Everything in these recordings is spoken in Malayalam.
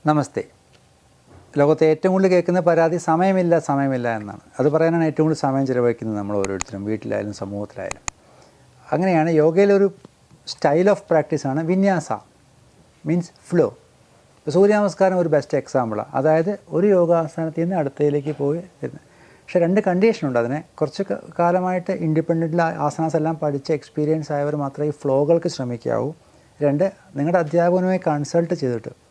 നമസ്തേ. ലോകത്തെ ഏറ്റവും കൂടുതൽ കേൾക്കുന്ന പരാതി സമയമില്ല എന്നാണ്. അത് പറയാനാണ് ഏറ്റവും കൂടുതൽ സമയം ചിലവഴിക്കുന്നത് നമ്മൾ ഓരോരുത്തരും, വീട്ടിലായാലും സമൂഹത്തിലായാലും. അങ്ങനെയാണ് യോഗയിലൊരു സ്റ്റൈൽ ഓഫ് പ്രാക്ടീസാണ് വിന്യാസ, മീൻസ് ഫ്ലോ. സൂര്യനമസ്കാരം ഒരു ബെസ്റ്റ് എക്സാമ്പിളാണ്. അതായത് ഒരു യോഗാസനത്തിൽ നിന്ന് അടുത്തതിലേക്ക് പോയി വരുന്നത്. പക്ഷേ രണ്ട് കണ്ടീഷനുണ്ട്. അതിനെ കുറച്ച് കാലമായിട്ട് ഇൻഡിപെൻഡൻ്റ് ആസനാസ് എല്ലാം പഠിച്ച് എക്സ്പീരിയൻസ് ആയവർ മാത്രമേ ഈ ഫ്ലോകൾക്ക് ശ്രമിക്കാവൂ. രണ്ട്, നിങ്ങളുടെ അധ്യാപകനുമായി കൺസൾട്ട് ചെയ്തിട്ട്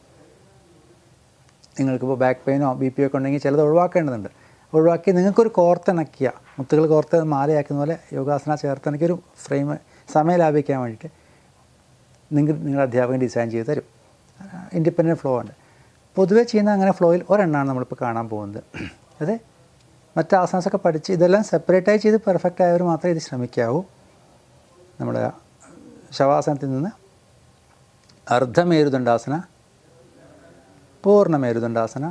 നിങ്ങൾക്കിപ്പോൾ ബാക്ക് പെയിനോ BP ഒക്കെ ഉണ്ടെങ്കിൽ ചിലത് ഒഴിവാക്കേണ്ടതുണ്ട്. ഒഴിവാക്കി നിങ്ങൾക്കൊരു കോർത്തിണക്കിയ മുത്തുകൾ കോർത്ത് മാലയാക്കുന്ന പോലെ യോഗാസന ചേർത്തിണക്കിയൊരു ഫ്രെയിം സമയം ലാഭിക്കാൻ വേണ്ടിയിട്ട് നിങ്ങളുടെ അധ്യാപകൻ ഡിസൈൻ ചെയ്ത് തരും. ഇൻഡിപെൻഡൻറ്റ് ഫ്ലോ ഉണ്ട്. പൊതുവെ ചെയ്യുന്ന അങ്ങനെ ഫ്ലോയിൽ ഒരെണ്ണമാണ് നമ്മളിപ്പോൾ കാണാൻ പോകുന്നത്. അത് മറ്റ് ആസനസൊക്കെ പഠിച്ച് ഇതെല്ലാം സെപ്പറേറ്റായി ചെയ്ത് പെർഫെക്റ്റ് ആയവർ മാത്രമേ ഇത് ശ്രമിക്കാവൂ. നമ്മുടെ ശവാസനത്തിൽ നിന്ന് അർദ്ധമേരുദണ്ഡാസന, പൂർണ്ണമേരുദണ്ഡാസന,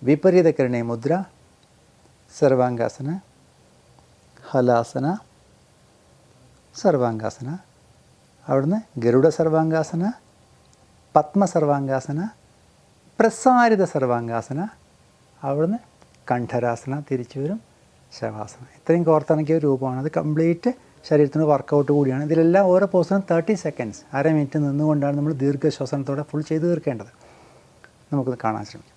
വിപരീതകരണീയ മുദ്ര, സർവാംഗാസന, ഹലാസന, സർവാംഗാസന, അവിടുന്ന് ഗരുഡ സർവാംഗാസന, പത്മ സർവാംഗാസന, പ്രസാരിത സർവാംഗാസന, അവിടുന്ന് കണ്ഠരാസന, തിരിച്ചു വരും ശവാസന. ഇത്രയും കോർത്തിണക്കിയ രൂപമാണ്. അത് കംപ്ലീറ്റ് ശരീരത്തിന് വർക്കൗട്ട് കൂടിയാണ്. ഇതിലെല്ലാം ഓരോ പോസിനും 30 സെക്കൻഡ്സ്, അര മിനിറ്റ് നിന്നുകൊണ്ടാണ് നമ്മൾ ദീർഘശ്വസനത്തോടെ ഫുൾ ചെയ്ത് തീർക്കേണ്ടത്. നമുക്കത് കാണാൻ ശ്രമിക്കാം.